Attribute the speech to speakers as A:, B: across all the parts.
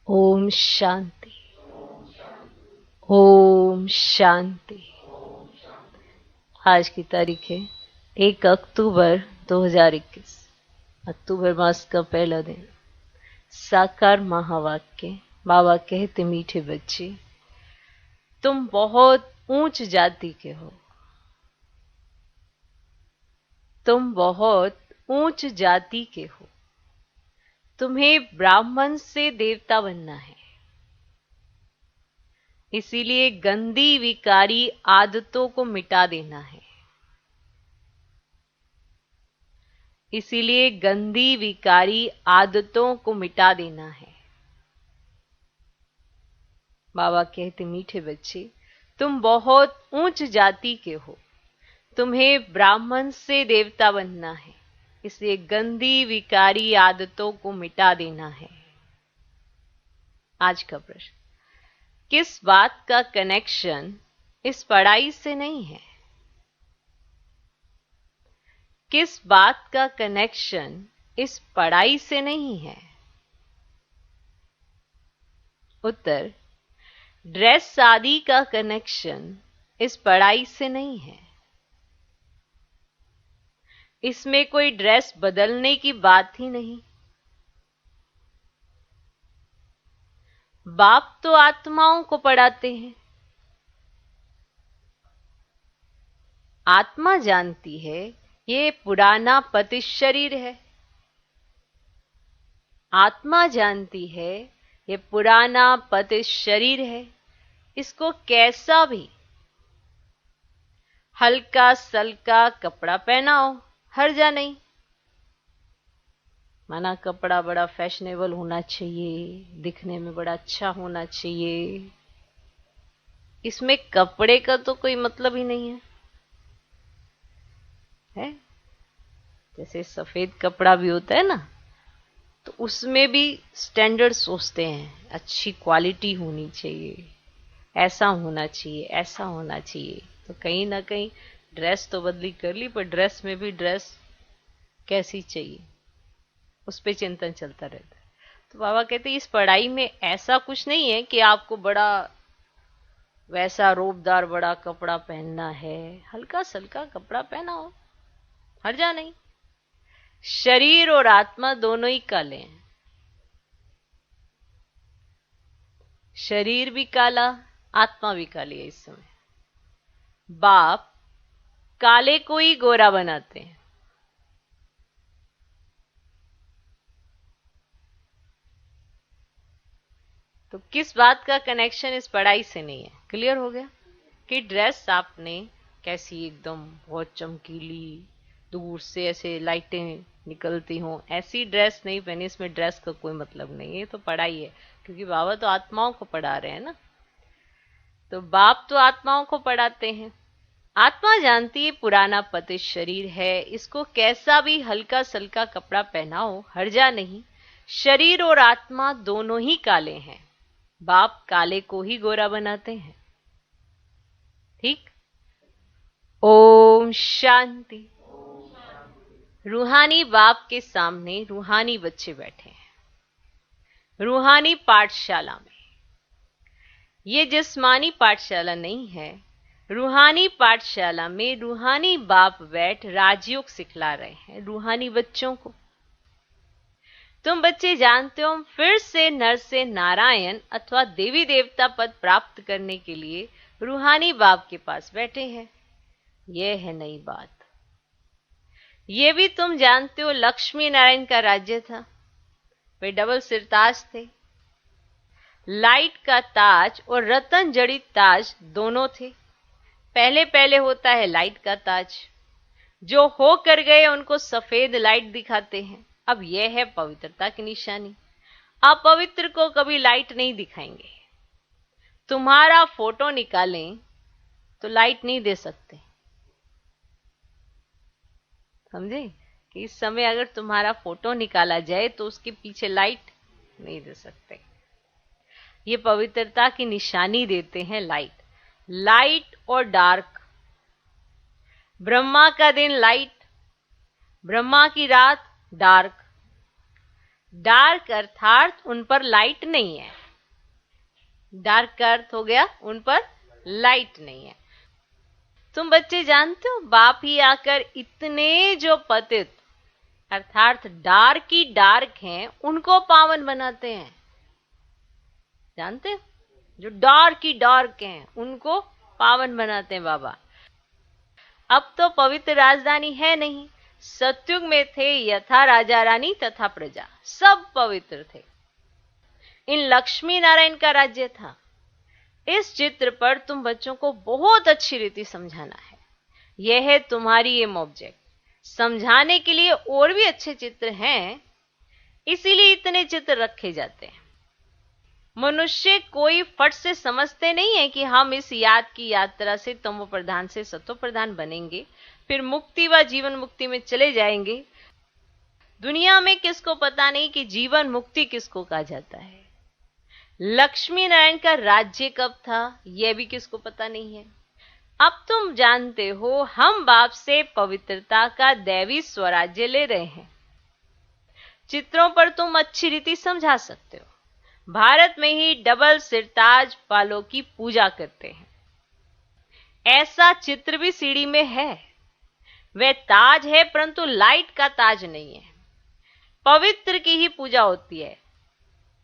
A: ओम शांति। ओम शांति। आज की तारीख है 1 अक्टूबर 2021। अक्टूबर मास का पहला दिन। साकार महावाक्य। बाबा कहते, मीठे बच्चे, तुम बहुत ऊंच जाति के हो। तुम बहुत ऊंच जाति के हो। तुम्हें ब्राह्मण से देवता बनना है। इसीलिए गंदी विकारी आदतों को मिटा देना है। इसीलिए गंदी विकारी आदतों को मिटा देना है। बाबा कहते, मीठे बच्चे, तुम बहुत ऊंच जाति के हो। तुम्हें ब्राह्मण से देवता बनना है। इसलिए गंदी विकारी आदतों को मिटा देना है। आज का प्रश्न, किस बात का कनेक्शन इस पढ़ाई से नहीं है? किस बात का कनेक्शन इस पढ़ाई से नहीं है? उत्तर, ड्रेस आदि का कनेक्शन इस पढ़ाई से नहीं है। इसमें कोई ड्रेस बदलने की बात ही नहीं। बाप तो आत्माओं को पढ़ाते हैं। आत्मा जानती है ये पुराना पतित शरीर है। आत्मा जानती है ये पुराना पतित शरीर है। इसको कैसा भी हल्का सल्का कपड़ा पहनाओ, हर्जा नहीं। माना कपड़ा बड़ा फैशनेबल होना चाहिए, दिखने में बड़ा अच्छा होना चाहिए। इसमें कपड़े का तो कोई मतलब ही नहीं है? जैसे सफेद कपड़ा भी होता है ना, तो उसमें भी स्टैंडर्ड सोचते हैं, अच्छी क्वालिटी होनी चाहिए, ऐसा होना चाहिए, ऐसा होना चाहिए। तो कहीं ना कहीं ड्रेस तो बदली कर ली, पर ड्रेस में भी ड्रेस कैसी चाहिए, उस पे चिंतन चलता रहता है। तो बाबा कहते, इस पढ़ाई में ऐसा कुछ नहीं है कि आपको बड़ा वैसा रोबदार बड़ा कपड़ा पहनना है। हल्का सल्का कपड़ा पहनाओ, हर्जा नहीं। शरीर और आत्मा दोनों ही काले हैं। शरीर भी काला, आत्मा भी काली है। इस समय बाप काले को ही गोरा बनाते हैं। तो किस बात का कनेक्शन इस पढ़ाई से नहीं है? क्लियर हो गया कि ड्रेस आपने कैसी एकदम बहुत चमकीली, दूर से ऐसे लाइटें निकलती हों, ऐसी ड्रेस नहीं पहनी। इसमें ड्रेस का कोई मतलब नहीं है, ये तो पढ़ाई है। क्योंकि बाबा तो आत्माओं को पढ़ा रहे हैं ना। तो बाप तो आत्माओं को पढ़ाते हैं। आत्मा जानती है पुराना पतित शरीर है, इसको कैसा भी हल्का सल्का कपड़ा पहनाओ, हर्जा नहीं। शरीर और आत्मा दोनों ही काले हैं। बाप काले को ही गोरा बनाते हैं। ठीक। ओम शांति। रूहानी बाप के सामने रूहानी बच्चे बैठे हैं, रूहानी पाठशाला में। ये जिस्मानी पाठशाला नहीं है। रूहानी पाठशाला में रूहानी बाप बैठ राजयोग सिखला रहे हैं रूहानी बच्चों को। तुम बच्चे जानते हो, फिर से नर से नारायण अथवा देवी देवता पद प्राप्त करने के लिए रूहानी बाप के पास बैठे हैं। यह है नई बात। ये भी तुम जानते हो, लक्ष्मी नारायण का राज्य था। वे डबल सिरताज थे। लाइट का ताज और रतन जड़ित ताज दोनों थे। पहले पहले होता है लाइट का ताज। जो हो कर गए उनको सफेद लाइट दिखाते हैं। अब यह है पवित्रता की निशानी। अपवित्र को कभी लाइट नहीं दिखाएंगे। तुम्हारा फोटो निकालें तो लाइट नहीं दे सकते। समझे कि इस समय अगर तुम्हारा फोटो निकाला जाए तो उसके पीछे लाइट नहीं दे सकते। ये पवित्रता की निशानी देते हैं लाइट। लाइट और डार्क। ब्रह्मा का दिन लाइट, ब्रह्मा की रात डार्क। डार्क अर्थात उन पर लाइट नहीं है। डार्क का अर्थ हो गया उन पर लाइट नहीं है। तुम बच्चे जानते हो बाप ही आकर इतने जो पतित अर्थात डार्क ही डार्क हैं उनको पावन बनाते हैं। जानते हो जो डार्क ही डार्क हैं उनको पावन बनाते हैं बाबा। अब तो पवित्र राजधानी है नहीं, सतयुग में थे यथा राजा रानी तथा प्रजा, सब पवित्र थे। इन लक्ष्मी नारायण का राज्य था। इस चित्र पर तुम बच्चों को बहुत अच्छी रीति समझाना है। यह है तुम्हारी एम ऑब्जेक्ट। समझाने के लिए और भी अच्छे चित्र हैं, इसीलिए इतने चित्र रखे जाते हैं। मनुष्य कोई फट से समझते नहीं है कि हम इस याद की यात्रा से तमो प्रधान से सतो प्रधान बनेंगे, फिर मुक्ति व जीवन मुक्ति में चले जाएंगे। दुनिया में किसको पता नहीं कि जीवन मुक्ति किसको कहा जाता है। लक्ष्मी नारायण का राज्य कब था यह भी किसको पता नहीं है। अब तुम जानते हो हम बाप से पवित्रता का दैवी स्वराज्य ले रहे हैं। चित्रों पर तुम अच्छी रीति समझा सकते हो। भारत में ही डबल सिरताज वालों की पूजा करते हैं। ऐसा चित्र भी सीढ़ी में है। वह ताज है परंतु लाइट का ताज नहीं है। पवित्र की ही पूजा होती है।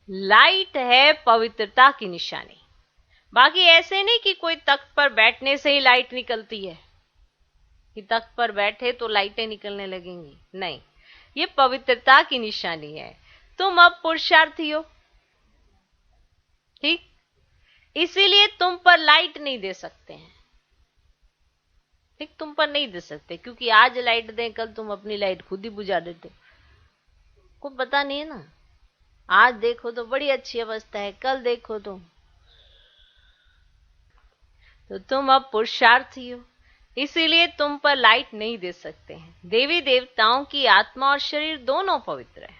A: लाइट है पवित्रता की निशानी। बाकी ऐसे नहीं कि कोई तख्त पर बैठने से ही लाइट निकलती है कि तख्त पर बैठे तो लाइटें निकलने लगेंगी। नहीं, ये पवित्रता की निशानी है। तुम अब पुरुषार्थी हो, ठीक, इसीलिए तुम पर लाइट नहीं दे सकते हैं। ठीक, तुम पर नहीं दे सकते क्योंकि आज लाइट दें कल तुम अपनी लाइट खुद ही बुझा देते हो। कोई पता नहीं है ना। आज देखो तो बड़ी अच्छी अवस्था है, कल देखो तो तुम अब पुरुषार्थी हो, इसीलिए तुम पर लाइट नहीं दे सकते हैं। देवी देवताओं की आत्मा और शरीर दोनों पवित्र है।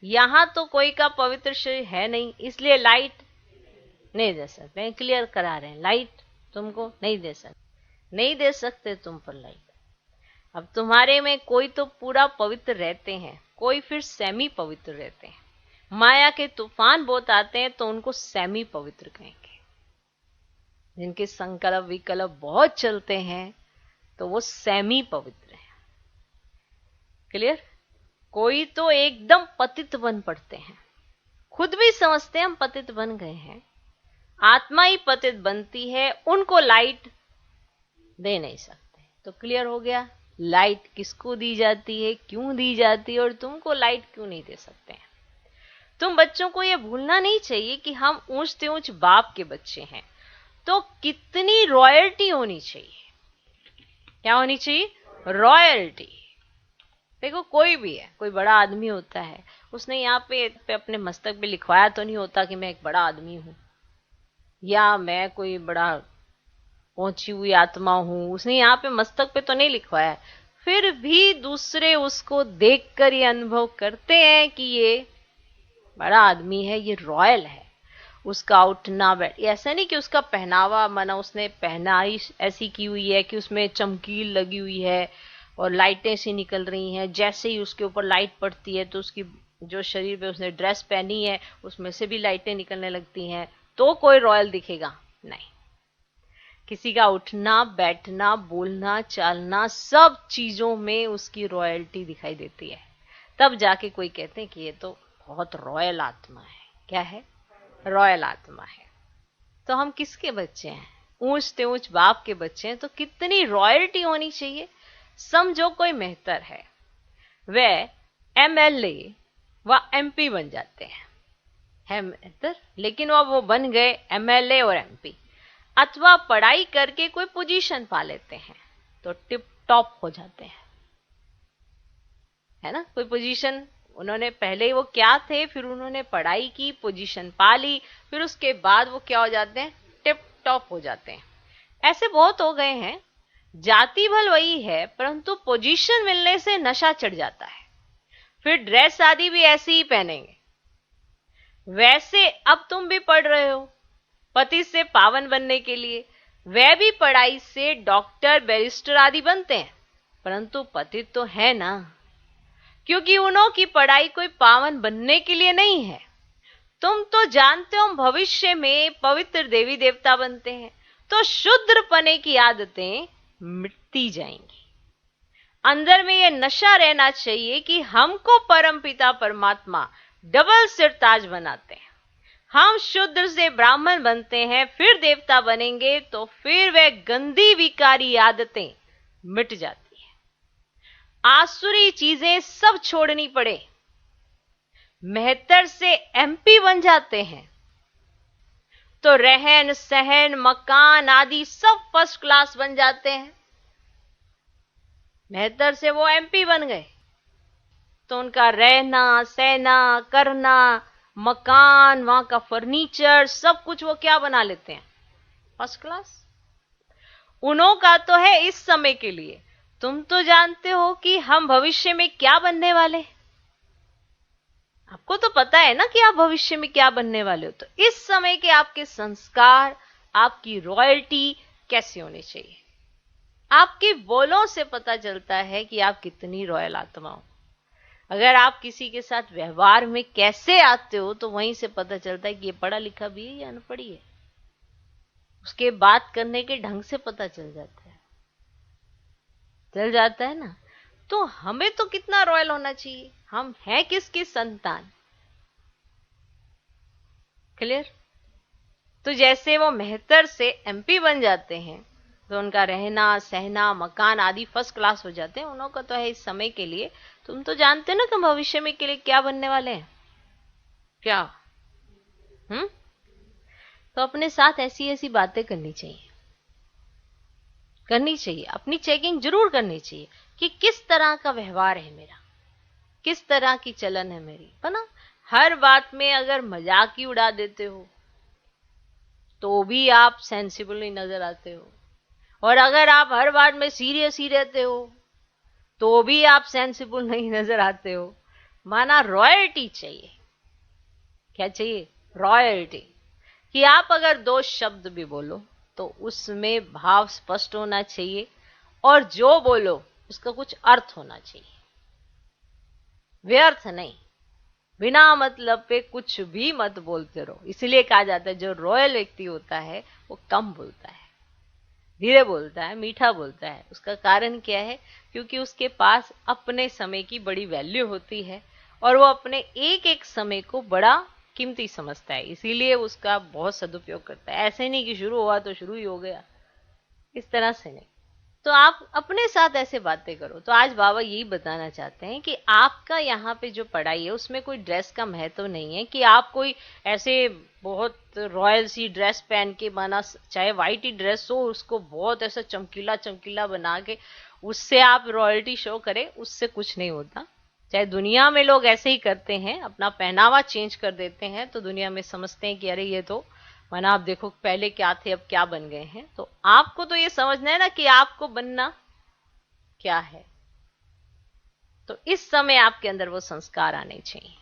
A: यहां तो कोई का पवित्र शरीर है नहीं, इसलिए लाइट नहीं दे सकते। क्लियर करा रहे हैं, लाइट तुमको नहीं दे सकते, नहीं दे सकते तुम पर लाइट। अब तुम्हारे में कोई तो पूरा पवित्र रहते हैं, कोई फिर सेमी पवित्र रहते हैं। माया के तूफान बहुत आते हैं तो उनको सेमी पवित्र कहेंगे। जिनके संकल्प विकल्प बहुत चलते हैं तो वो सेमी पवित्र है। क्लियर? कोई तो एकदम पतित बन पड़ते हैं, खुद भी समझते हैं हम पतित बन गए हैं, आत्मा ही पतित बनती है, उनको लाइट दे नहीं सकते। तो क्लियर हो गया लाइट किसको दी जाती है, क्यों दी जाती है और तुमको लाइट क्यों नहीं दे सकते हैं। तुम बच्चों को यह भूलना नहीं चाहिए कि हम ऊंच से ऊंच बाप के बच्चे हैं, तो कितनी रॉयल्टी होनी चाहिए। क्या होनी चाहिए? रॉयल्टी। देखो कोई भी है, कोई बड़ा आदमी होता है, उसने यहाँ पे अपने मस्तक पे लिखवाया तो नहीं होता कि मैं एक बड़ा आदमी हूं या मैं कोई बड़ा पहुंची हुई आत्मा हूं। उसने यहाँ पे मस्तक पे तो नहीं लिखवाया, फिर भी दूसरे उसको देखकर ये अनुभव करते हैं कि ये बड़ा आदमी है, ये रॉयल है। उसका उठना बैठ, ऐसा नहीं कि उसका पहनावा माना उसने पहनाई ऐसी की हुई है कि उसमें चमकील लगी हुई है और लाइटें सी निकल रही हैं। जैसे ही उसके ऊपर लाइट पड़ती है तो उसकी जो शरीर पे उसने ड्रेस पहनी है उसमें से भी लाइटें निकलने लगती हैं, तो कोई रॉयल दिखेगा नहीं। किसी का उठना बैठना बोलना चालना सब चीजों में उसकी रॉयल्टी दिखाई देती है, तब जाके कोई कहते हैं कि ये तो बहुत रॉयल आत्मा है। क्या है? रॉयल आत्मा है। तो हम किसके बच्चे हैं? ऊंच से ऊंच बाप के बच्चे हैं, तो कितनी रॉयल्टी होनी चाहिए। समझो कोई मेहतर है, वह एमएलए व एमपी बन जाते हैं, है मेहतर, लेकिन वो बन गए एमएलए और एमपी, अथवा पढ़ाई करके कोई पोजीशन पा लेते हैं तो टिप टॉप हो जाते हैं, है ना। कोई पोजीशन उन्होंने पहले वो क्या थे, फिर उन्होंने पढ़ाई की, पोजीशन पा ली, फिर उसके बाद वो क्या हो जाते हैं? टिप टॉप हो जाते हैं। ऐसे बहुत हो गए हैं। जाति भल वही है परंतु पोजीशन मिलने से नशा चढ़ जाता है, फिर ड्रेस आदि भी ऐसी ही पहनेंगे। वैसे अब तुम भी पढ़ रहे हो पति से पावन बनने के लिए, वह भी पढ़ाई से डॉक्टर बैरिस्टर आदि बनते हैं, परंतु पति तो है ना, क्योंकि उन्हों की पढ़ाई कोई पावन बनने के लिए नहीं है। तुम तो जानते हो भविष्य में पवित्र देवी देवता बनते हैं, तो शूद्रपने की आदतें मिटती जाएंगी। अंदर में यह नशा रहना चाहिए कि हमको परमपिता परमात्मा डबल सिरताज बनाते हैं। हम शूद्र से ब्राह्मण बनते हैं, फिर देवता बनेंगे, तो फिर वह गंदी विकारी आदतें मिट जाती है। आसुरी चीजें सब छोड़नी पड़े, मेहतर से एमपी बन जाते हैं, तो रहन सहन मकान आदि सब फर्स्ट क्लास बन जाते हैं। मेहतर से वो एमपी बन गए, तो उनका रहना सहना करना, मकान, वहां का फर्नीचर, सब कुछ वो क्या बना लेते हैं? First class. उन्हों का तो है इस समय के लिए, तुम तो जानते हो कि हम भविष्य में क्या बनने वाले। आपको तो पता है ना कि आप भविष्य में क्या बनने वाले हो, तो इस समय के आपके संस्कार, आपकी रॉयल्टी कैसी होनी चाहिए। आपकी बोलों से पता चलता है कि आप कितनी रॉयल आत्मा हो। अगर आप किसी के साथ व्यवहार में कैसे आते हो, तो वहीं से पता चलता है कि ये पढ़ा लिखा भी है या अनपढ़ी है। उसके बात करने के ढंग से पता चल जाता है ना। तो हमें तो कितना रॉयल होना चाहिए। हम हैं किसकी संतान? क्लियर? तो जैसे वो मेहतर से एमपी बन जाते हैं, तो उनका रहना सहना मकान आदि फर्स्ट क्लास हो जाते हैं। उन्हों का तो है इस समय के लिए, तुम तो जानते हो ना कि भविष्य में के लिए क्या बनने वाले हैं। क्या? तो अपने साथ ऐसी ऐसी बातें करनी चाहिए, अपनी चेकिंग जरूर करनी चाहिए कि किस तरह का व्यवहार है मेरा, किस तरह की चलन है मेरी, है ना। हर बात में अगर मजाक ही उड़ा देते हो तो भी आप सेंसिबल नहीं नजर आते हो, और अगर आप हर बात में सीरियस ही रहते हो तो भी आप सेंसिबल नहीं नजर आते हो। माना रॉयल्टी चाहिए। क्या चाहिए? रॉयल्टी। कि आप अगर दो शब्द भी बोलो तो उसमें भाव स्पष्ट होना चाहिए, और जो बोलो उसका कुछ अर्थ होना चाहिए, व्यर्थ नहीं। बिना मतलब पे कुछ भी मत बोलते रहो। इसलिए कहा जाता है जो रॉयल व्यक्ति होता है वो कम बोलता है, धीरे बोलता है, मीठा बोलता है। उसका कारण क्या है? क्योंकि उसके पास अपने समय की बड़ी वैल्यू होती है, और वो अपने एक एक समय को बड़ा कीमती समझता है, इसीलिए उसका बहुत सदुपयोग करता है। ऐसे नहीं कि शुरू हुआ तो शुरू ही हो गया, इस तरह से नहीं। तो आप अपने साथ ऐसे बातें करो। तो आज बाबा यही बताना चाहते हैं कि आपका यहाँ पे जो पढ़ाई है उसमें कोई ड्रेस का महत्व नहीं है कि आप कोई ऐसे बहुत रॉयल सी ड्रेस पहन के, माना चाहे व्हाइट ही ड्रेस हो, उसको बहुत ऐसा चमकीला चमकीला बना के उससे आप रॉयल्टी शो करें, उससे कुछ नहीं होता। चाहे दुनिया में लोग ऐसे ही करते हैं, अपना पहनावा चेंज कर देते हैं, तो दुनिया में समझते हैं कि अरे ये तो माना आप देखो पहले क्या थे अब क्या बन गए हैं। तो आपको तो ये समझना है ना कि आपको बनना क्या है। तो इस समय आपके अंदर वो संस्कार आने चाहिए।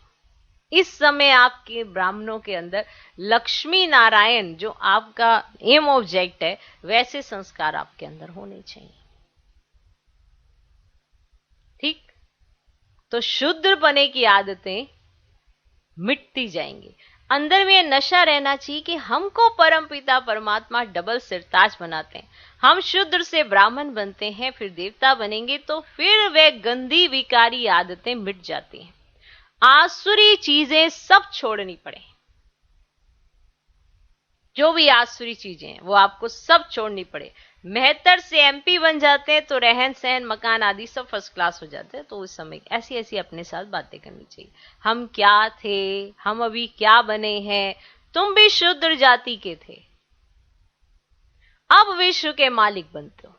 A: इस समय आपके ब्राह्मणों के अंदर लक्ष्मी नारायण जो आपका एम ऑब्जेक्ट है, वैसे संस्कार आपके अंदर होने चाहिए। ठीक? तो शूद्र बने की आदतें मिटती जाएंगी। अंदर में नशा रहना चाहिए कि हमको परमपिता परमात्मा डबल सिरताज बनाते हैं। हम शूद्र से ब्राह्मण बनते हैं, फिर देवता बनेंगे, तो फिर वे गंदी विकारी आदतें मिट जाती हैं। आसुरी चीजें सब छोड़नी पड़े। जो भी आसुरी चीजें हैं वो आपको सब छोड़नी पड़े। मेहतर से एमपी बन जाते हैं, तो रहन सहन मकान आदि सब फर्स्ट क्लास हो जाते हैं। तो उस समय ऐसी ऐसी अपने साथ बातें करनी चाहिए। हम क्या थे, हम अभी क्या बने हैं। तुम भी शूद्र जाति के थे, अब विश्व के मालिक बनते हो।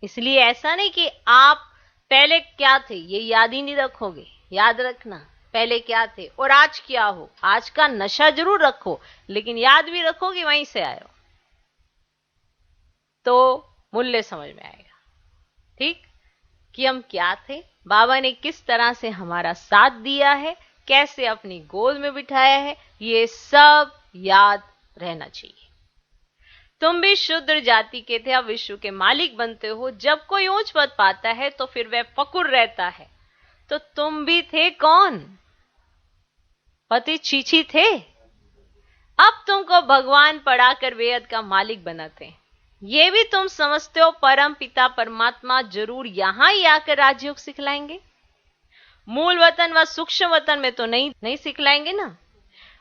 A: इसलिए ऐसा नहीं कि आप पहले क्या थे ये याद ही नहीं रखोगे। याद रखना पहले क्या थे और आज क्या हो। आज का नशा जरूर रखो, लेकिन याद भी रखो कि वहीं से आए हो, तो मूल्य समझ में आएगा। ठीक? कि हम क्या थे, बाबा ने किस तरह से हमारा साथ दिया है, कैसे अपनी गोद में बिठाया है, ये सब याद रहना चाहिए। तुम भी शूद्र जाति के थे, अब विश्व के मालिक बनते हो। जब कोई ऊंच पद पाता है तो फिर वह फकुर रहता है। तो तुम भी थे कौन? पति छीछी थे, अब तुमको भगवान पढ़ाकर बेहद का मालिक बनाते हैं। ये भी तुम समझते हो परम पिता परमात्मा जरूर यहां ही आकर राजयोग सिखलाएंगे? मूल वतन व सूक्ष्म वतन में तो नहीं सिखलाएंगे ना।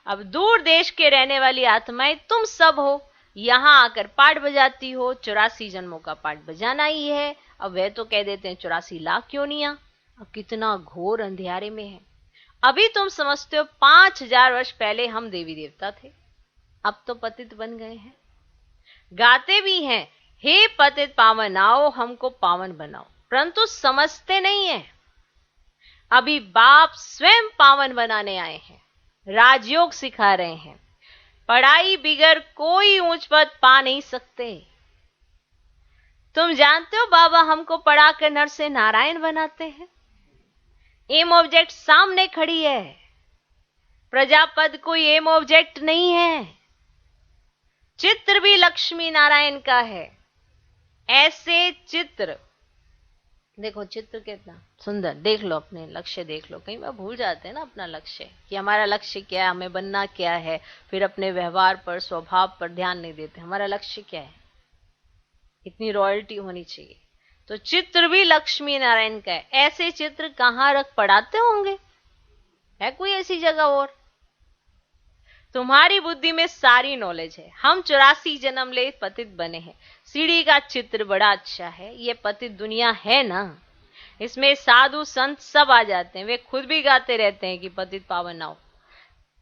A: अब दूर देश के रहने वाली आत्माएं तुम सब हो, यहां आकर पाठ बजाती हो। 84 जन्मों का पाठ बजाना ही है। अब वह तो कह देते हैं 84 लाख क्यों नहीं आ। अब कितना घोर अंधियारे में है। अभी तुम समझते हो 5000 वर्ष पहले हम देवी देवता थे, अब तो पतित बन गए हैं। गाते भी हैं, हे पतित पावन आओ हमको पावन बनाओ, परंतु समझते नहीं है। अभी बाप स्वयं पावन बनाने आए हैं, राजयोग सिखा रहे हैं। पढ़ाई बिगर कोई ऊंच पद पा नहीं सकते। तुम जानते हो बाबा हमको पढ़ाकर नर से नारायण बनाते हैं। एम ऑब्जेक्ट सामने खड़ी है। प्रजापद कोई एम ऑब्जेक्ट नहीं है। चित्र भी लक्ष्मी नारायण का है। ऐसे चित्र देखो, चित्र कितना सुंदर। देख लो अपने लक्ष्य, देख लो। कई बार भूल जाते हैं ना अपना लक्ष्य, कि हमारा लक्ष्य क्या है, हमें बनना क्या है। फिर अपने व्यवहार पर, स्वभाव पर ध्यान नहीं देते। हमारा लक्ष्य क्या है, इतनी रॉयल्टी होनी चाहिए। तो चित्र भी लक्ष्मी नारायण का है। ऐसे चित्र कहां रख पढ़ाते होंगे? है कोई ऐसी जगह? और तुम्हारी बुद्धि में सारी नॉलेज है। हम 84 जन्म ले पतित बने हैं। सीढ़ी का चित्र बड़ा अच्छा है। ये पतित दुनिया है ना, इसमें साधु संत सब आ जाते हैं। वे खुद भी गाते रहते हैं कि पतित पावन आओ।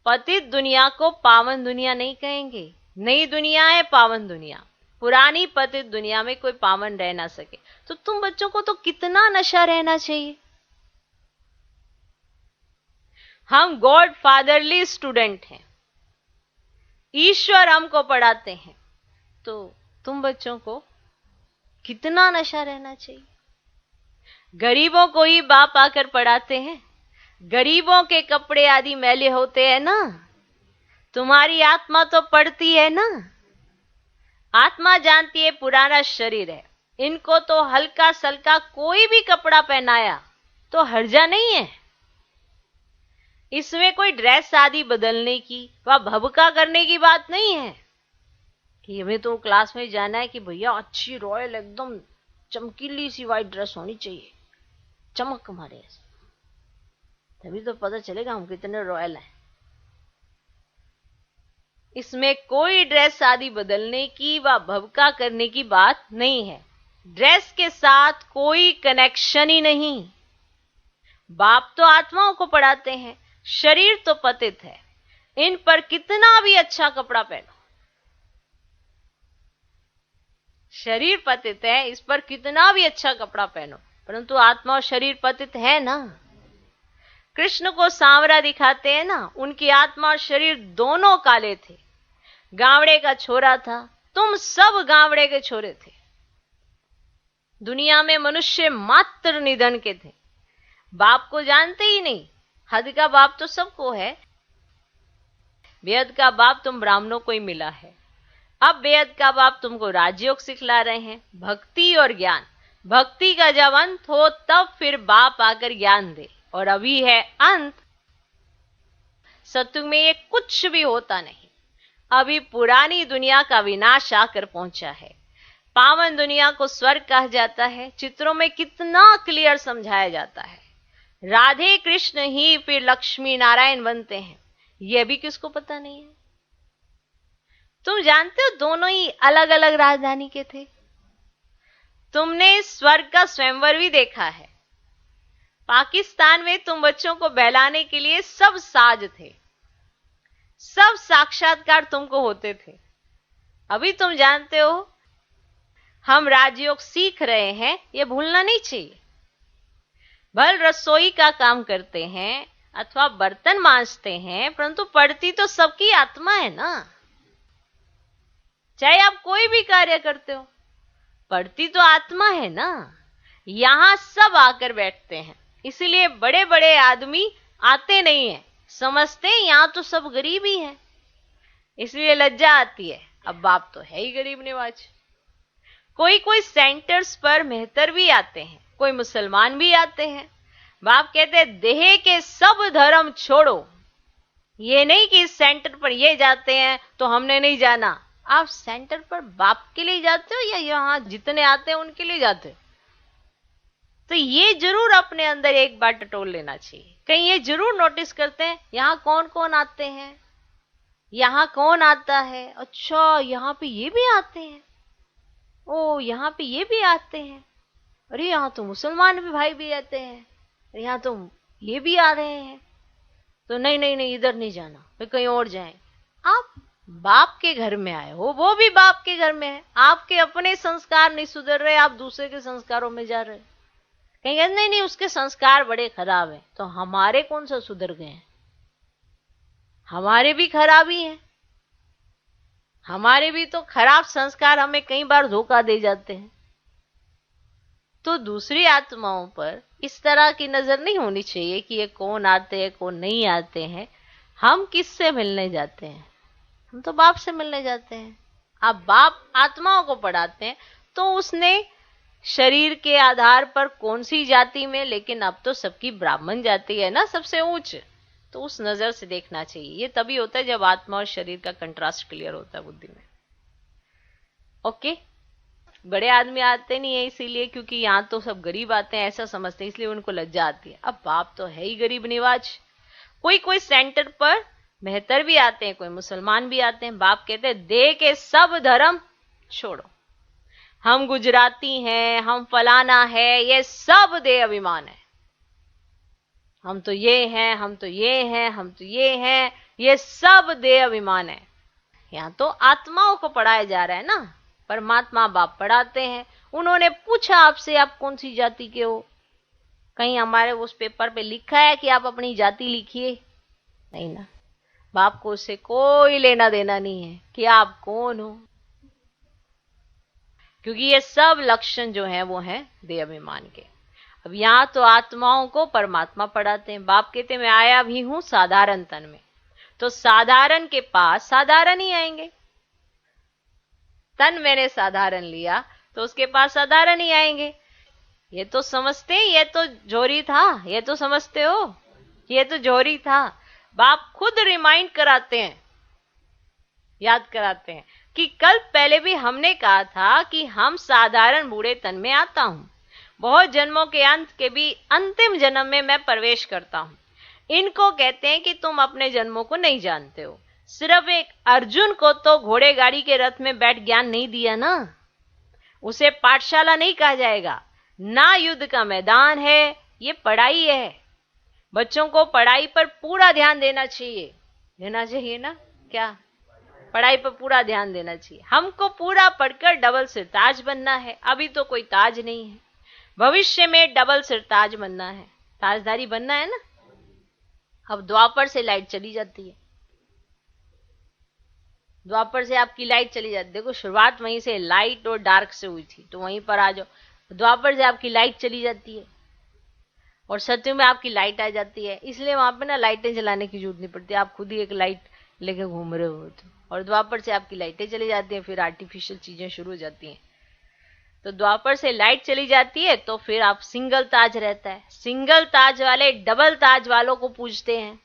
A: पतित दुनिया को पावन दुनिया नहीं कहेंगे। नई दुनिया है पावन दुनिया। पुरानी पतित दुनिया में कोई पावन रह ना सके। तो तुम बच्चों को तो कितना नशा रहना चाहिए। हम गॉड फादरली स्टूडेंट हैं, ईश्वर हमको पढ़ाते हैं, तो तुम बच्चों को कितना नशा रहना चाहिए। गरीबों को ही बाप आकर पढ़ाते हैं। गरीबों के कपड़े आदि मैले होते हैं ना। तुम्हारी आत्मा तो पढ़ती है ना। आत्मा जानती है पुराना शरीर है, इनको तो हल्का सल्का कोई भी कपड़ा पहनाया तो हर्जा नहीं है। इसमें कोई ड्रेस आदि बदलने की व भभका करने की बात नहीं है कि हमें तो क्लास में जाना है कि भैया अच्छी रॉयल एकदम चमकीली सी व्हाइट ड्रेस होनी चाहिए, चमक हमारे ऐसे, तभी तो पता चलेगा हम कितने रॉयल हैं। इसमें कोई ड्रेस आदि बदलने की व भभका करने की बात नहीं है। ड्रेस के साथ कोई कनेक्शन ही नहीं। बाप तो आत्माओं को पढ़ाते हैं, शरीर तो पतित है। इन पर कितना भी अच्छा कपड़ा पहनो, शरीर पतित है, इस पर कितना भी अच्छा कपड़ा पहनो, परंतु आत्मा और शरीर पतित है ना। कृष्ण को सांवरा दिखाते हैं ना, उनकी आत्मा और शरीर दोनों काले थे। गावड़े का छोरा था, तुम सब गावड़े के छोरे थे। दुनिया में मनुष्य मात्र निधन के थे, बाप को जानते ही नहीं। हद का बाप तो सबको है। बेहद का बाप तुम ब्राह्मणों को ही मिला है। अब बेहद का बाप तुमको राजयोग सिखला रहे हैं, भक्ति और ज्ञान। भक्ति का जब अंत हो तब फिर बाप आकर ज्ञान दे, और अभी है अंत। सत्युग में ये कुछ भी होता नहीं। अभी पुरानी दुनिया का विनाश आकर पहुंचा है। पावन दुनिया को स्वर्ग कहा जाता है। चित्रों में कितना क्लियर समझाया जाता है। राधे कृष्ण ही फिर लक्ष्मी नारायण बनते हैं, यह भी किसको पता नहीं है। तुम जानते हो दोनों ही अलग अलग राजधानी के थे। तुमने स्वर्ग का स्वयंवर भी देखा है। पाकिस्तान में तुम बच्चों को बहलाने के लिए सब साज थे, सब साक्षात्कार तुमको होते थे। अभी तुम जानते हो हम राजयोग सीख रहे हैं, यह भूलना नहीं चाहिए। भल रसोई का काम करते हैं अथवा बर्तन मांजते हैं, परंतु पढ़ती तो सबकी आत्मा है ना। चाहे आप कोई भी कार्य करते हो, पढ़ती तो आत्मा है ना। यहां सब आकर बैठते हैं, इसलिए बड़े बड़े आदमी आते नहीं है। समझते हैं यहां तो सब गरीब ही है, इसलिए लज्जा आती है। अब बाप तो है ही गरीब निवाज। कोई कोई सेंटर्स पर मेहतर भी आते हैं, कोई मुसलमान भी आते हैं। बाप कहते हैं देह के सब धर्म छोड़ो, ये नहीं कि इस सेंटर पर ये जाते हैं तो हमने नहीं जाना। आप सेंटर पर बाप के लिए जाते हो या यहाँ जितने आते हैं उनके लिए जाते हो? तो ये जरूर अपने अंदर एक बार टटोल लेना चाहिए। कहीं ये जरूर नोटिस करते हैं यहाँ कौन कौन आते हैं, यहाँ कौन आता है, अच्छा यहाँ पे ये भी आते हैं, ओ यहाँ पे ये भी आते हैं, अरे यहाँ तो मुसलमान भी भाई भी रहते हैं, यहाँ तो ये भी आ रहे हैं, तो नहीं नहीं नहीं इधर नहीं जाना, फिर कहीं और जाएं। आप बाप के घर में आए हो, वो भी बाप के घर में है, आपके अपने संस्कार नहीं सुधर रहे, आप दूसरे के संस्कारों में जा रहे। कहेंगे नहीं नहीं उसके संस्कार बड़े खराब हैं, तो हमारे कौन सा सुधर गए हैं? हमारे भी खराबी हैं, हमारे भी तो खराब संस्कार हमें कई बार धोखा दे जाते हैं। तो दूसरी आत्माओं पर इस तरह की नजर नहीं होनी चाहिए कि ये कौन आते हैं कौन नहीं आते हैं। हम किससे मिलने जाते हैं? हम तो बाप से मिलने जाते हैं। अब बाप आत्माओं को पढ़ाते हैं तो उसने शरीर के आधार पर कौन सी जाति में, लेकिन अब तो सबकी ब्राह्मण जाति है ना सबसे उच्च, तो उस नजर से देखना चाहिए। ये तभी होता है जब आत्मा और शरीर का कंट्रास्ट क्लियर होता है बुद्धि में। ओके, बड़े आदमी आते नहीं है इसीलिए क्योंकि यहाँ तो सब गरीब आते हैं ऐसा समझते हैं, इसलिए उनको लज्जा आती है। अब बाप तो है ही गरीब निवाज। कोई कोई सेंटर पर मेहतर भी आते हैं, कोई मुसलमान भी आते हैं। बाप कहते हैं दे के सब धर्म छोड़ो, हम गुजराती हैं, हम फलाना है, ये सब दे अभिमान है, हम तो ये हैं, हम तो ये हैं, हम तो ये हैं, ये सब दे अभिमान है। यहाँ तो आत्माओं को पढ़ाया जा रहा है ना, परमात्मा बाप पढ़ाते हैं। उन्होंने पूछा आपसे आप कौन सी जाति के हो? कहीं हमारे उस पेपर पे लिखा है कि आप अपनी जाति लिखिए? नहीं ना, बाप को उससे कोई लेना देना नहीं है कि आप कौन हो, क्योंकि ये सब लक्षण जो हैं वो हैं देह अभिमान के। अब यहाँ तो आत्माओं को परमात्मा पढ़ाते हैं। बाप कहते मैं आया भी हूं साधारण तन में, तो साधारण के पास साधारण ही आएंगे। तन मैंने साधारण लिया तो उसके पास साधारण ही आएंगे। ये तो समझते हैं ये तो जोरी था, ये तो समझते हो ये तो जोरी था। बाप खुद रिमाइंड कराते हैं, याद कराते हैं कि कल पहले भी हमने कहा था कि हम साधारण बूढ़े तन में आता हूं, बहुत जन्मों के अंत के भी अंतिम जन्म में मैं प्रवेश करता हूं। इनको कहते हैं कि तुम अपने जन्मों को नहीं जानते हो। सिर्फ एक अर्जुन को तो घोड़े गाड़ी के रथ में बैठ ज्ञान नहीं दिया ना, उसे पाठशाला नहीं कहा जाएगा ना, युद्ध का मैदान है, ये पढ़ाई है। बच्चों को पढ़ाई पर पूरा ध्यान देना चाहिए ना, क्या पढ़ाई पर पूरा ध्यान देना चाहिए। हमको पूरा पढ़कर डबल सिर ताज बनना है। अभी तो कोई ताज नहीं है, भविष्य में डबल सिर ताज बनना है, ताजदारी बनना है ना। अब द्वापर से लाइट चली जाती है, द्वापर से आपकी लाइट चली जाती है। देखो शुरुआत वहीं से लाइट और डार्क से हुई थी, तो वहीं पर आ जाओ। द्वापर से आपकी लाइट चली जाती है और सत्युग में आपकी लाइट आ जाती है, इसलिए वहां पे ना लाइटें जलाने की जरूरत नहीं पड़ती, आप खुद ही एक लाइट लेके घूम रहे हो। और द्वापर से आपकी लाइटें चली जाती हैं, फिर आर्टिफिशियल चीजें शुरू हो जाती हैं। तो द्वापर से लाइट चली जाती है तो फिर आप सिंगल ताज रहता है। सिंगल ताज वाले डबल ताज वालों को पूजते हैं।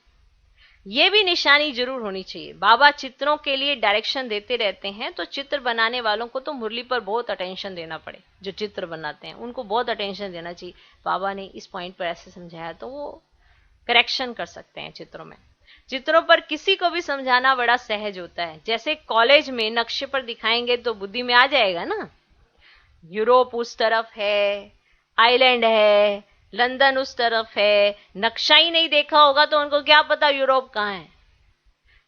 A: ये भी निशानी जरूर होनी चाहिए। बाबा चित्रों के लिए डायरेक्शन देते रहते हैं, तो चित्र बनाने वालों को तो मुरली पर बहुत अटेंशन देना पड़े। जो चित्र बनाते हैं उनको बहुत अटेंशन देना चाहिए, बाबा ने इस पॉइंट पर ऐसे समझाया, तो वो करेक्शन कर सकते हैं चित्रों में। चित्रों पर किसी को भी समझाना बड़ा सहज होता है। जैसे कॉलेज में नक्शे पर दिखाएंगे तो बुद्धि में आ जाएगा ना, यूरोप उस तरफ है, आइलैंड है, लंदन उस तरफ है। नक्शा ही नहीं देखा होगा तो उनको क्या पता यूरोप कहाँ है।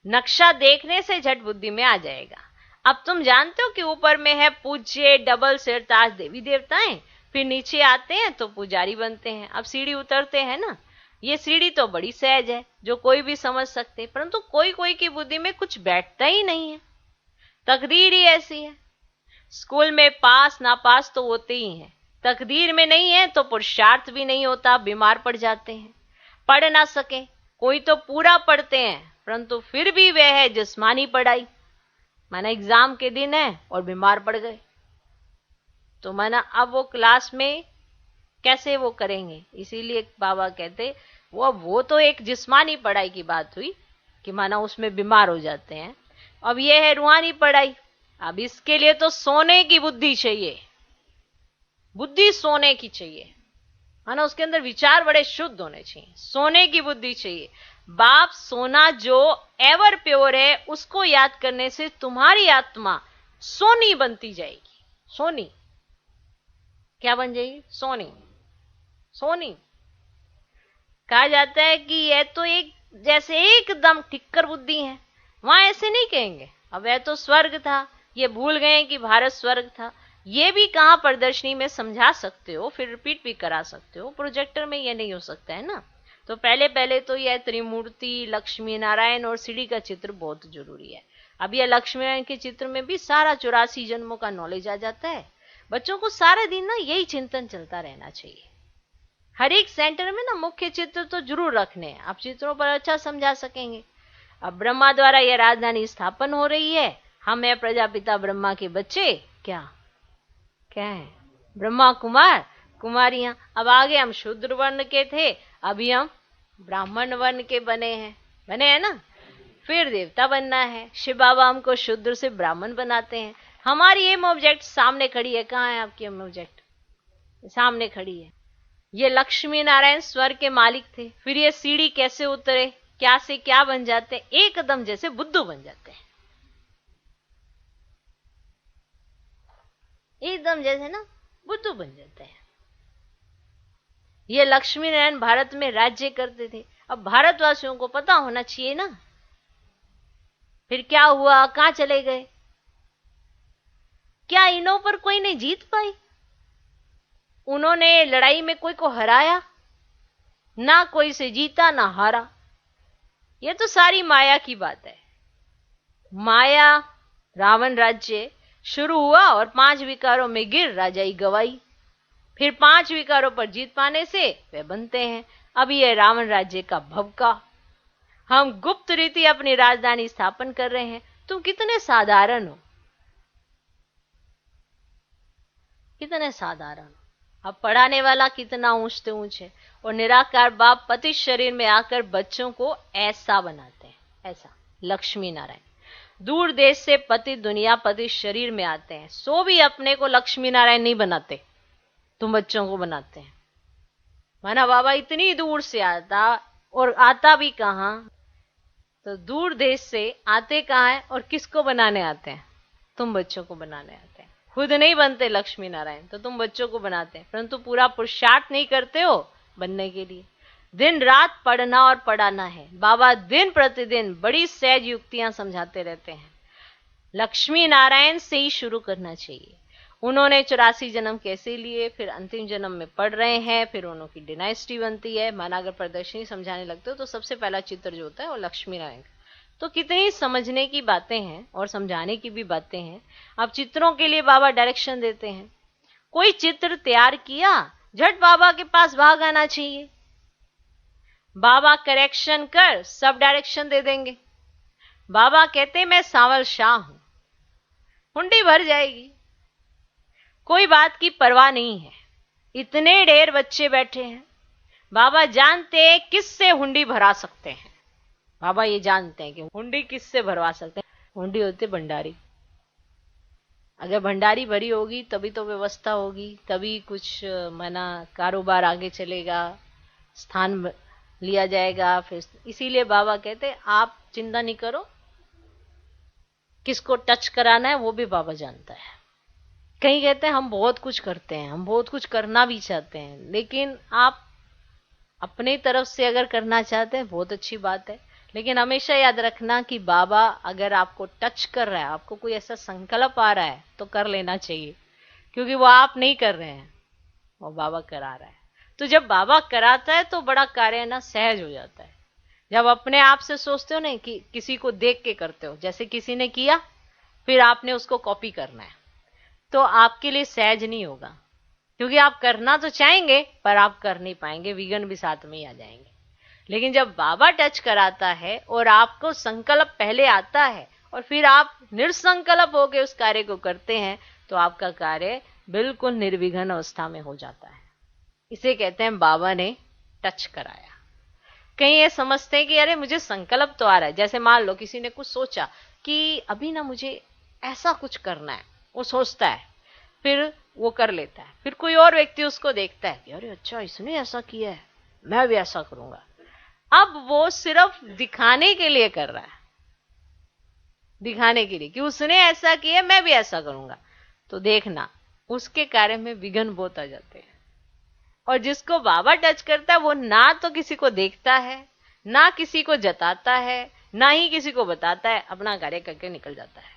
A: नक्शा देखने से झट बुद्धि में आ जाएगा। अब तुम जानते हो कि ऊपर में है पूज्य डबल सिर ताज देवी देवताएं, फिर नीचे आते हैं तो पुजारी बनते हैं। अब सीढ़ी उतरते हैं ना, ये सीढ़ी तो बड़ी सहज है, जो कोई भी समझ सकते, परंतु कोई कोई की बुद्धि में कुछ बैठता ही नहीं है। तकदीर ही ऐसी है। स्कूल में पास ना पास तो होते ही हैं, तकदीर में नहीं है तो पुरुषार्थ भी नहीं होता, बीमार पड़ जाते हैं। पढ़ ना सके, कोई तो पूरा पढ़ते हैं परंतु फिर भी वह है जिस्मानी पढ़ाई, माना एग्जाम के दिन है और बीमार पड़ गए, तो माना अब वो क्लास में कैसे वो करेंगे। इसीलिए बाबा कहते वो तो एक जिस्मानी पढ़ाई की बात हुई कि माना उसमें बीमार हो जाते हैं। अब ये है रूहानी पढ़ाई। अब इसके लिए तो सोने की बुद्धि चाहिए, बुद्धि सोने की चाहिए, है ना। उसके अंदर विचार बड़े शुद्ध होने चाहिए, सोने की बुद्धि चाहिए। बाप सोना जो एवर प्योर है, उसको याद करने से तुम्हारी आत्मा सोनी बनती जाएगी। सोनी क्या बन जाएगी? सोनी। सोनी कहा जाता है कि यह तो एक जैसे एकदम टिक्कर बुद्धि है। वहां ऐसे नहीं कहेंगे, अब यह तो स्वर्ग था, ये भूल गए कि भारत स्वर्ग था। ये भी कहां प्रदर्शनी में समझा सकते हो, फिर रिपीट भी करा सकते हो, प्रोजेक्टर में ये नहीं हो सकता है ना। तो पहले पहले तो यह त्रिमूर्ति, लक्ष्मी नारायण और सीढ़ी का चित्र बहुत जरूरी है। अब यह लक्ष्मी नारायण के चित्र में भी सारा 84 जन्मों का नॉलेज आ जाता है। बच्चों को सारा दिन ना यही चिंतन चलता रहना चाहिए। हर एक सेंटर में ना मुख्य चित्र तो जरूर रखने हैं, आप चित्रों पर अच्छा समझा सकेंगे। अब ब्रह्मा द्वारा यह राजधानी स्थापन हो रही है, हम है प्रजापिता ब्रह्मा के बच्चे। क्या क्या है? ब्रह्मा कुमार, कुमारियां। अब आगे हम शूद्र वर्ण के थे, अभी हम ब्राह्मण वर्ण के बने हैं ना। फिर देवता बनना है, शिव बाबा हमको शूद्र से ब्राह्मण बनाते हैं। हमारी एम ऑब्जेक्ट सामने खड़ी है। कहाँ है आपकी एम ऑब्जेक्ट? सामने खड़ी है। ये लक्ष्मी नारायण स्वर्ग के मालिक थे, फिर ये सीढ़ी कैसे उतरे, क्या से क्या बन जाते? एकदम जैसे बुद्धू बन जाते हैं, एकदम जैसे ना बुद्धू बन जाते हैं। ये लक्ष्मी नारायण भारत में राज्य करते थे। अब भारतवासियों को पता होना चाहिए ना, फिर क्या हुआ, कहां चले गए? क्या इनों पर कोई नहीं जीत पाई? उन्होंने लड़ाई में कोई को हराया ना, कोई से जीता ना हारा। यह तो सारी माया की बात है। माया रावण राज्य शुरू हुआ और 5 विकारों में गिर राजाई गवाई, फिर 5 विकारों पर जीत पाने से वे बनते हैं। अब यह रावण राज्य का भवका, हम गुप्त रीति अपनी राजधानी स्थापन कर रहे हैं। तुम कितने साधारण हो, कितने साधारण हो। अब पढ़ाने वाला कितना ऊंच से ऊंच है, और निराकार बाप पति शरीर में आकर बच्चों को ऐसा बनाते हैं, ऐसा। लक्ष्मी नारायण दूर देश से पति दुनिया पति शरीर में आते हैं, सो भी अपने को लक्ष्मी नारायण नहीं बनाते, तुम बच्चों को बनाते हैं। माना बाबा इतनी दूर से आता, और आता भी कहां? तो दूर देश से आते कहां है और किसको बनाने आते हैं? तुम बच्चों को बनाने आते हैं। खुद नहीं बनते लक्ष्मी नारायण, तो तुम बच्चों को बनाते हैं, परंतु पूरा पुरुषार्थ नहीं करते हो बनने के लिए। दिन रात पढ़ना और पढ़ाना है। बाबा दिन प्रतिदिन बड़ी सहज युक्तियां समझाते रहते हैं। लक्ष्मी नारायण से ही शुरू करना चाहिए। उन्होंने 84 जन्म कैसे लिए, फिर अंतिम जन्म में पढ़ रहे हैं, फिर उन्होंने डिनाइस्टी बनती है। माना अगर प्रदर्शनी समझाने लगते हो तो सबसे पहला चित्र जो होता है वो लक्ष्मी नारायण। तो कितनी समझने की बातें हैं और समझाने की भी बातें हैं। अब चित्रों के लिए बाबा डायरेक्शन देते हैं। कोई चित्र तैयार किया, झट बाबा के पास भाग आना चाहिए। बाबा करेक्शन कर सब डायरेक्शन दे देंगे। बाबा कहते मैं सांवल शाह हूं, हुंडी भर जाएगी, कोई बात की परवाह नहीं है। इतने ढेर बच्चे बैठे हैं, बाबा जानते हैं किससे हुंडी भरा सकते हैं। बाबा ये जानते हैं कि हुंडी किससे भरवा सकते हैं। हुंडी होते भंडारी। अगर भंडारी भरी होगी तभी तो व्यवस्था होगी, तभी कुछ माना कारोबार आगे चलेगा, स्थान लिया जाएगा। फिर इसीलिए बाबा कहते आप चिंता नहीं करो, किसको टच कराना है वो भी बाबा जानता है। कहीं कहते हैं हम बहुत कुछ करते हैं, हम बहुत कुछ करना भी चाहते हैं, लेकिन आप अपनी तरफ से अगर करना चाहते हैं बहुत अच्छी बात है, लेकिन हमेशा याद रखना कि बाबा अगर आपको टच कर रहा है, आपको कोई ऐसा संकल्प आ रहा है तो कर लेना चाहिए, क्योंकि वो आप नहीं कर रहे हैं, वो बाबा करा रहा है। तो जब बाबा कराता है तो बड़ा कार्य ना सहज हो जाता है। जब अपने आप से सोचते हो ना कि किसी को देख के करते हो, जैसे किसी ने किया फिर आपने उसको कॉपी करना है, तो आपके लिए सहज नहीं होगा, क्योंकि आप करना तो चाहेंगे पर आप कर नहीं पाएंगे, विघ्न भी साथ में ही आ जाएंगे। लेकिन जब बाबा टच कराता है और आपको संकल्प पहले आता है और फिर आप निर्संकल्प होकर उस कार्य को करते हैं, तो आपका कार्य बिल्कुल निर्विघ्न अवस्था में हो जाता है। इसे कहते हैं बाबा ने टच कराया। कहीं ये समझते हैं कि अरे मुझे संकल्प तो आ रहा है, जैसे मान लो किसी ने कुछ सोचा कि अभी ना मुझे ऐसा कुछ करना है, वो सोचता है, फिर वो कर लेता है, फिर कोई और व्यक्ति उसको देखता है कि अरे अच्छा इसने ऐसा किया है, मैं भी ऐसा करूंगा। अब वो सिर्फ दिखाने के लिए कर रहा है, दिखाने के लिए कि उसने ऐसा किया मैं भी ऐसा करूंगा। तो देखना उसके कार्य में विघ्न बहुत आ जाते हैं। और जिसको बाबा टच करता है वो ना तो किसी को देखता है, ना किसी को जताता है, ना ही किसी को बताता है, अपना कार्य करके निकल जाता है।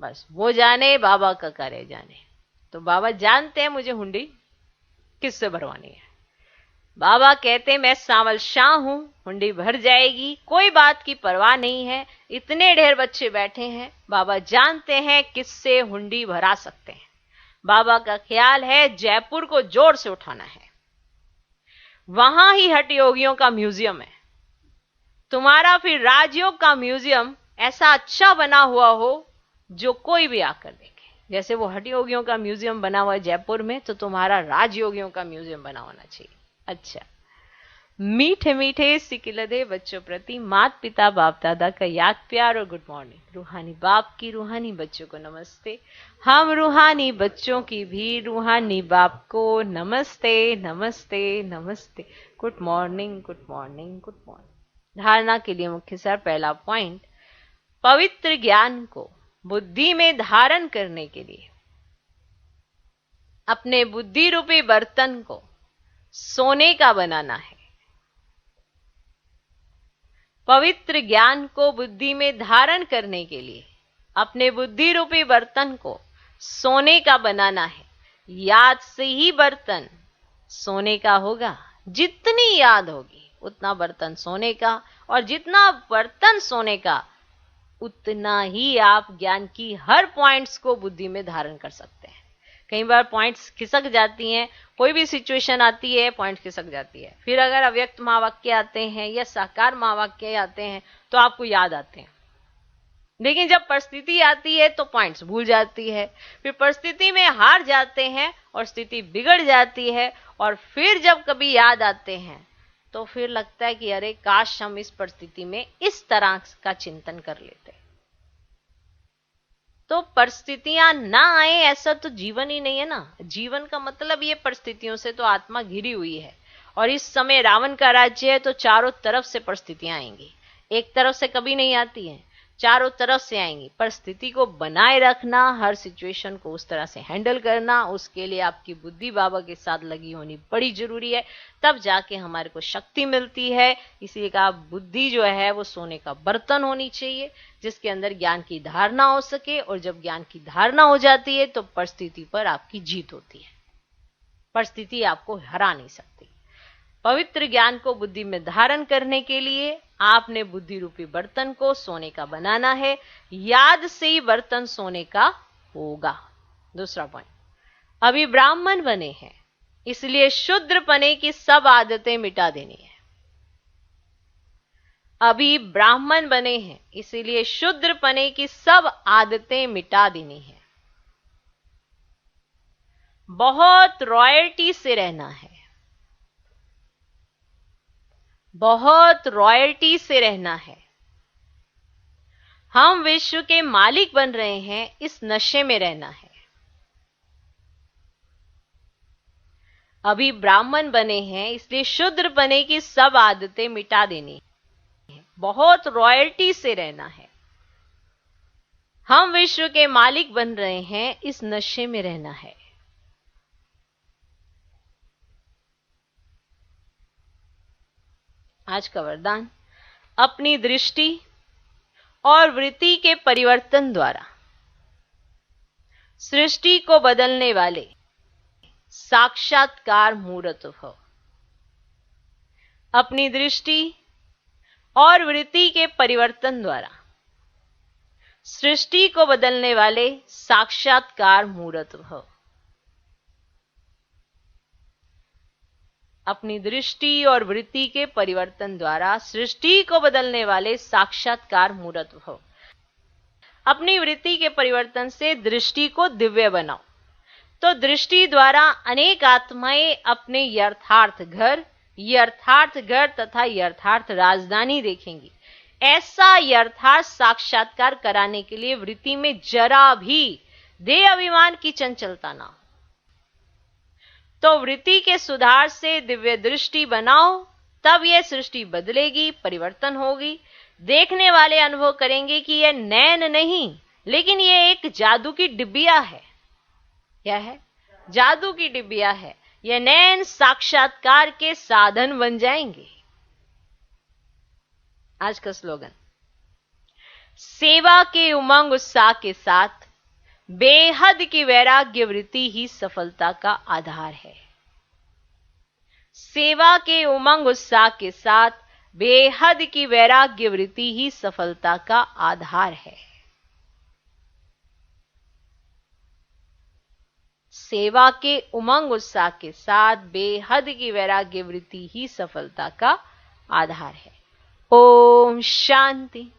A: बस वो जाने बाबा का कार्य जाने। तो बाबा जानते हैं मुझे हुंडी किससे भरवानी है। बाबा कहते हैं मैं सांवल शाह हूं, हुंडी भर जाएगी, कोई बात की परवाह नहीं है। इतने ढेर बच्चे बैठे हैं, बाबा जानते हैं किससे हुंडी भरा सकते हैं। बाबा का ख्याल है जयपुर को जोर से उठाना है। वहां ही हठ योगियों का म्यूजियम है। तुम्हारा फिर राजयोग का म्यूजियम ऐसा अच्छा बना हुआ हो जो कोई भी आकर देखे। जैसे वो हठ योगियों का म्यूजियम बना हुआ है जयपुर में, तो तुम्हारा राजयोगियों का म्यूजियम बना होना चाहिए। अच्छा, मीठे मीठे सिकिलदे बच्चों प्रति माता पिता बाप दादा का याद प्यार और गुड मॉर्निंग। रूहानी बाप की रूहानी बच्चों को नमस्ते। हम रूहानी बच्चों की भी रूहानी बाप को नमस्ते नमस्ते नमस्ते। Good morning good morning good morning. धारणा के लिए मुख्य सार, पहला पॉइंट, पवित्र ज्ञान को बुद्धि में धारण करने के लिए अपने बुद्धि रूपी बर्तन को सोने का बनाना है। पवित्र ज्ञान को बुद्धि में धारण करने के लिए अपने बुद्धि रूपी बर्तन को सोने का बनाना है। याद से ही बर्तन सोने का होगा। जितनी याद होगी उतना बर्तन सोने का, और जितना बर्तन सोने का उतना ही आप ज्ञान की हर पॉइंट्स को बुद्धि में धारण कर सकते हैं। कई बार पॉइंट्स खिसक जाती हैं, कोई भी सिचुएशन आती है पॉइंट खिसक जाती है, फिर अगर अव्यक्त महावाक्य आते हैं या साकार महावाक्य आते हैं तो आपको याद आते हैं। लेकिन जब परिस्थिति आती है तो पॉइंट्स भूल जाती है, फिर परिस्थिति में हार जाते हैं और स्थिति बिगड़ जाती है, और फिर जब कभी याद आते हैं तो फिर लगता है कि अरे काश हम इस परिस्थिति में इस तरह का चिंतन कर लेते। तो परिस्थितियां ना आए ऐसा तो जीवन ही नहीं है ना। जीवन का मतलब ये परिस्थितियों से तो आत्मा घिरी हुई है, और इस समय रावण का राज्य है तो चारों तरफ से परिस्थितियां आएंगी, एक तरफ से कभी नहीं आती हैं, चारों तरफ से आएंगी। परिस्थिति को बनाए रखना, हर सिचुएशन को उस तरह से हैंडल करना, उसके लिए आपकी बुद्धि बाबा के साथ लगी होनी बड़ी जरूरी है, तब जाके हमारे को शक्ति मिलती है। इसीलिए कहा बुद्धि जो है वो सोने का बर्तन होनी चाहिए जिसके अंदर ज्ञान की धारणा हो सके, और जब ज्ञान की धारणा हो जाती है तो परिस्थिति पर आपकी जीत होती है, परिस्थिति आपको हरा नहीं सकती। पवित्र ज्ञान को बुद्धि में धारण करने के लिए आपने बुद्धि रूपी बर्तन को सोने का बनाना है। याद से ही बर्तन सोने का होगा। दूसरा पॉइंट, अभी ब्राह्मण बने हैं इसलिए शूद्र पने की सब आदतें मिटा देनी है। अभी ब्राह्मण बने हैं इसीलिए शूद्र पने की सब आदतें मिटा देनी है। बहुत रॉयल्टी से रहना है, बहुत रॉयल्टी से रहना है। हम विश्व के मालिक बन रहे हैं, इस नशे में रहना है। अभी ब्राह्मण बने हैं इसलिए शूद्र बने की सब आदतें मिटा देनी है, बहुत रॉयल्टी से रहना है। हम विश्व के मालिक बन रहे हैं, इस नशे में रहना है। आज का वरदान, अपनी दृष्टि और वृत्ति के परिवर्तन द्वारा सृष्टि को बदलने वाले साक्षात्कार मूर्त भव। अपनी दृष्टि और वृत्ति के परिवर्तन द्वारा सृष्टि को बदलने वाले साक्षात्कार मूर्त भव। अपनी दृष्टि और वृत्ति के परिवर्तन द्वारा सृष्टि को बदलने वाले साक्षात्कार मूर्त भव। अपनी वृत्ति के परिवर्तन से दृष्टि को दिव्य बनाओ, तो दृष्टि द्वारा अनेक आत्माएं अपने यथार्थ घर यथार्थ घर तथा यथार्थ राजधानी देखेंगी। ऐसा यथार्थ साक्षात्कार कराने के लिए वृत्ति में जरा भी देह अभिमान की चंचलता ना हो। तो वृत्ति के सुधार से दिव्य दृष्टि बनाओ, तब यह सृष्टि बदलेगी, परिवर्तन होगी। देखने वाले अनुभव करेंगे कि यह नैन नहीं, लेकिन यह एक जादू की डिबिया है। क्या है? जादू की डिबिया है। यह नैन साक्षात्कार के साधन बन जाएंगे। आज का स्लोगन, सेवा के उमंग उत्साह के साथ बेहद की वैराग्य वृत्ति ही सफलता का आधार है। सेवा के उमंग उत्साह के साथ बेहद की वैराग्य वृत्ति ही सफलता का आधार है। सेवा के उमंग उत्साह के साथ बेहद की वैराग्य वृत्ति ही सफलता का आधार है। ओम शांति।